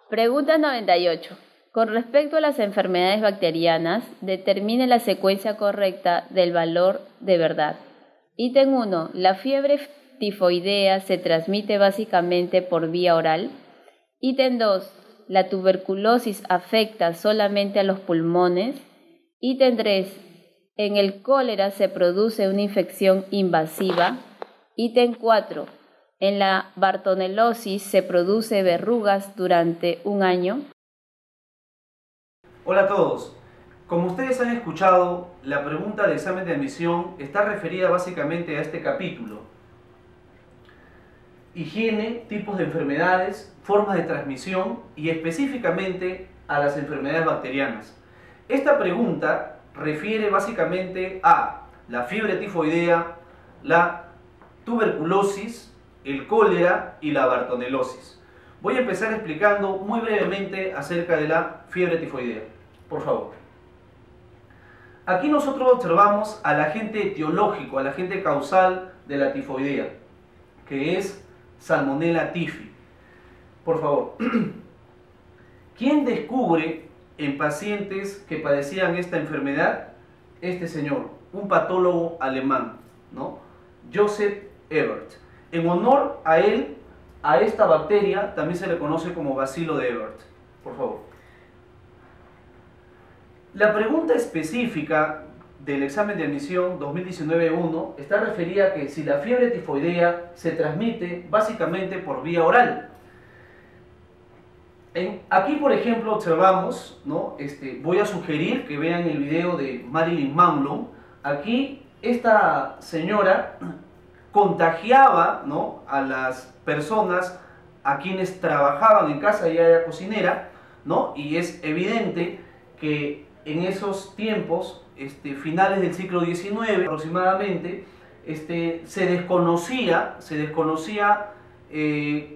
Pregunta 98. Con respecto a las enfermedades bacterianas, determine la secuencia correcta del valor de verdad. Ítem 1. ¿La fiebre tifoidea se transmite básicamente por vía oral? Ítem 2. ¿La tuberculosis afecta solamente a los pulmones? Ítem 3. ¿En el cólera se produce una infección invasiva? Ítem 4. ¿En la bartonelosis se produce verrugas durante un año? Hola a todos. Como ustedes han escuchado, la pregunta de examen de admisión está referida básicamente a este capítulo. Higiene, tipos de enfermedades, formas de transmisión y específicamente a las enfermedades bacterianas. Esta pregunta refiere básicamente a la fiebre tifoidea, la tuberculosis, el cólera y la bartonelosis. Voy a empezar explicando muy brevemente acerca de la fiebre tifoidea. Por favor. Aquí nosotros observamos al agente etiológico, al agente causal de la tifoidea, que es Salmonella typhi. Por favor. ¿Quién descubre en pacientes que padecían esta enfermedad? Este señor, un patólogo alemán, ¿no? Joseph Ebert. En honor a él, a esta bacteria también se le conoce como bacilo de Ebert. Por favor. La pregunta específica del examen de admisión 2019-1 está referida a que si la fiebre tifoidea se transmite básicamente por vía oral. Aquí, por ejemplo, observamos, ¿no? Voy a sugerir que vean el video de Marilyn Manlon. Aquí esta señora contagiaba, ¿no?, a las personas a quienes trabajaban en casa, ella era cocinera, ¿no? Y es evidente que en esos tiempos, finales del siglo XIX aproximadamente, se desconocía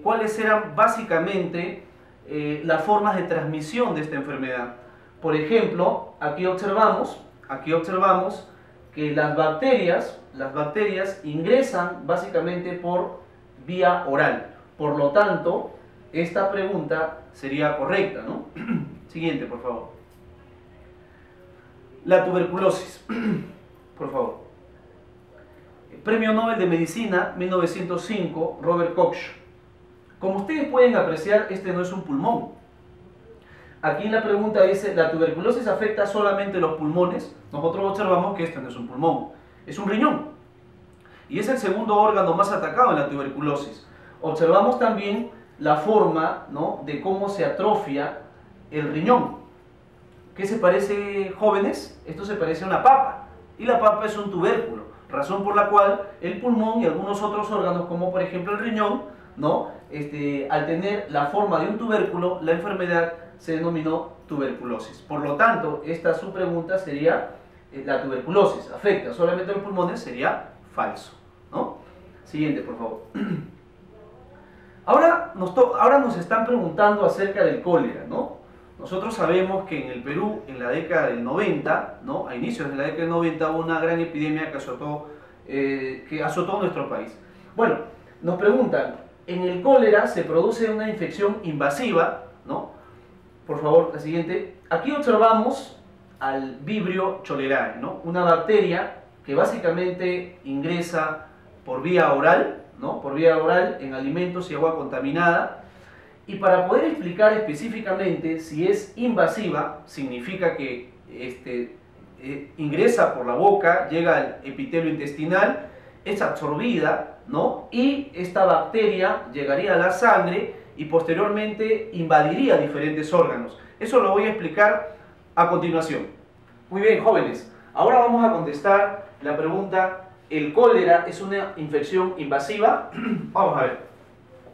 cuáles eran básicamente las formas de transmisión de esta enfermedad. Por ejemplo, aquí observamos que las bacterias ingresan básicamente por vía oral. Por lo tanto, esta pregunta sería correcta, ¿no? Siguiente, por favor. La tuberculosis, por favor. Premio Nobel de Medicina, 1905, Robert Koch. Como ustedes pueden apreciar, este no es un pulmón. Aquí la pregunta dice, ¿la tuberculosis afecta solamente los pulmones? Nosotros observamos que este no es un pulmón, es un riñón. Y es el segundo órgano más atacado en la tuberculosis. Observamos también la forma, ¿no?, de cómo se atrofia el riñón. ¿Qué se parece, jóvenes? Esto se parece a una papa. Y la papa es un tubérculo, razón por la cual el pulmón y algunos otros órganos, como por ejemplo el riñón, ¿no?, al tener la forma de un tubérculo, la enfermedad se denominó tuberculosis. Por lo tanto, esta su pregunta sería, la tuberculosis afecta solamente a los pulmones, sería falso, ¿no? Siguiente, por favor. Ahora nos están preguntando acerca del cólera, ¿no? Nosotros sabemos que en el Perú, en la década del 90, ¿no?, a inicios de la década del 90, hubo una gran epidemia que azotó nuestro país. Bueno, nos preguntan, en el cólera se produce una infección invasiva, ¿no? Por favor, la siguiente. Aquí observamos al Vibrio cholerae, ¿no?, una bacteria que básicamente ingresa por vía oral, ¿no?, por vía oral en alimentos y agua contaminada. Y para poder explicar específicamente si es invasiva, significa que ingresa por la boca, llega al epitelio intestinal, es absorbida, ¿no?, y esta bacteria llegaría a la sangre y posteriormente invadiría diferentes órganos. Eso lo voy a explicar a continuación. Muy bien, jóvenes, ahora vamos a contestar la pregunta, ¿el cólera es una infección invasiva? Vamos a ver.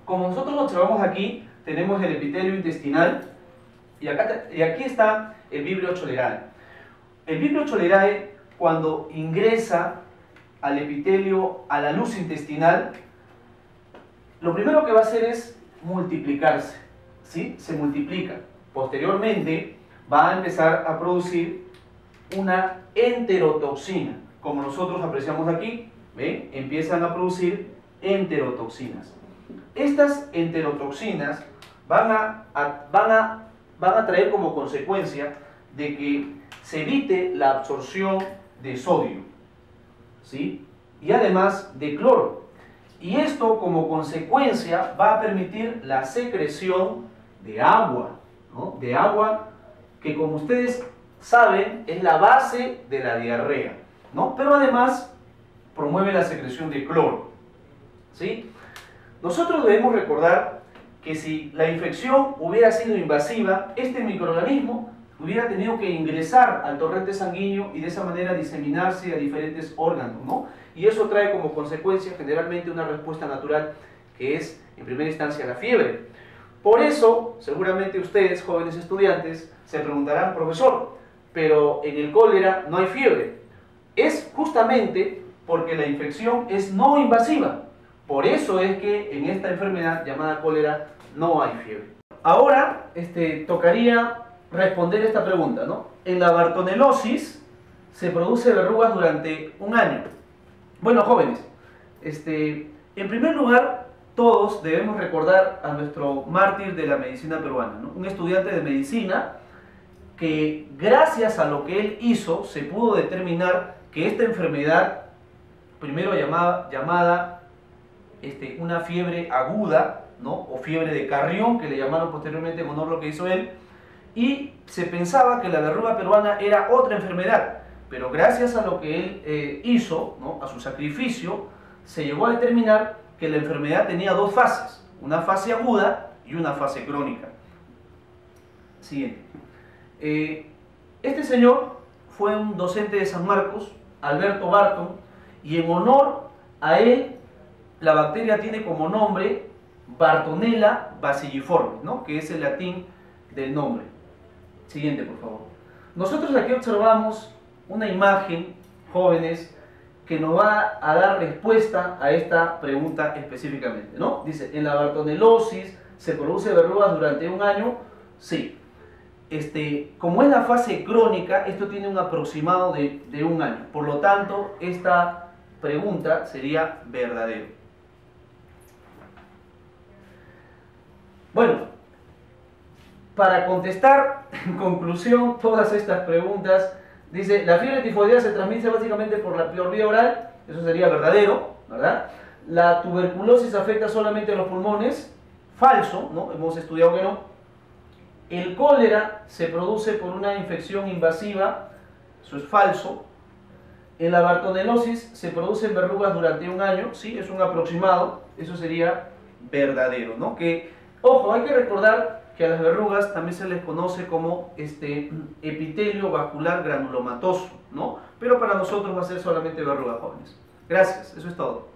Como nosotros observamos aquí, tenemos el epitelio intestinal y aquí está el Vibrio cholerae. El Vibrio cholerae, cuando ingresa al epitelio, a la luz intestinal, lo primero que va a hacer es multiplicarse, ¿sí? Se multiplica. Posteriormente va a empezar a producir una enterotoxina, como nosotros apreciamos aquí, ¿ven? Empiezan a producir enterotoxinas. Estas enterotoxinas van a traer como consecuencia de que se evite la absorción de sodio, ¿sí? Y además de cloro. Y esto como consecuencia va a permitir la secreción de agua, ¿no? De agua que, como ustedes saben, es la base de la diarrea, ¿no? Pero además promueve la secreción de cloro, ¿sí? Nosotros debemos recordar que si la infección hubiera sido invasiva, este microorganismo hubiera tenido que ingresar al torrente sanguíneo y de esa manera diseminarse a diferentes órganos, ¿no? Y eso trae como consecuencia generalmente una respuesta natural que es, en primera instancia, la fiebre. Por eso, seguramente ustedes, jóvenes estudiantes, se preguntarán, profesor, pero en el cólera no hay fiebre. Es justamente porque la infección es no invasiva. Por eso es que en esta enfermedad llamada cólera no hay fiebre. Ahora tocaría responder esta pregunta, ¿no? En la bartonelosis se produce verrugas durante un año. Bueno, jóvenes, en primer lugar, todos debemos recordar a nuestro mártir de la medicina peruana, ¿no? Un estudiante de medicina que gracias a lo que él hizo se pudo determinar que esta enfermedad, primero llamada una fiebre aguda, ¿no? O fiebre de Carrión, que le llamaron posteriormente en honor a lo que hizo él, y se pensaba que la verruga peruana era otra enfermedad, pero gracias a lo que él hizo, ¿no? A su sacrificio, se llegó a determinar que la enfermedad tenía dos fases, una fase aguda y una fase crónica. Siguiente. Este señor fue un docente de San Marcos, Alberto Barton, y en honor a él, la bacteria tiene como nombre Bartonella bacilliforme, ¿no? Que es el latín del nombre. Siguiente, por favor. Nosotros aquí observamos una imagen, jóvenes, que nos va a dar respuesta a esta pregunta específicamente, ¿no? Dice, en la bartonelosis se produce verrugas durante un año. Sí. Como es la fase crónica, esto tiene un aproximado de un año. Por lo tanto, esta pregunta sería verdadero. Bueno, para contestar en conclusión todas estas preguntas, dice, la fiebre tifoidea se transmite básicamente por la vía oral, eso sería verdadero, ¿verdad? La tuberculosis afecta solamente a los pulmones, falso, ¿no? Hemos estudiado que no. El cólera se produce por una infección invasiva, eso es falso. En la bartonelosis se producen verrugas durante un año, sí, es un aproximado, eso sería verdadero, ¿no? Que, ojo, hay que recordar que a las verrugas también se les conoce como epitelio vascular granulomatoso, ¿no? Pero para nosotros va a ser solamente verrugas, jóvenes. Gracias, eso es todo.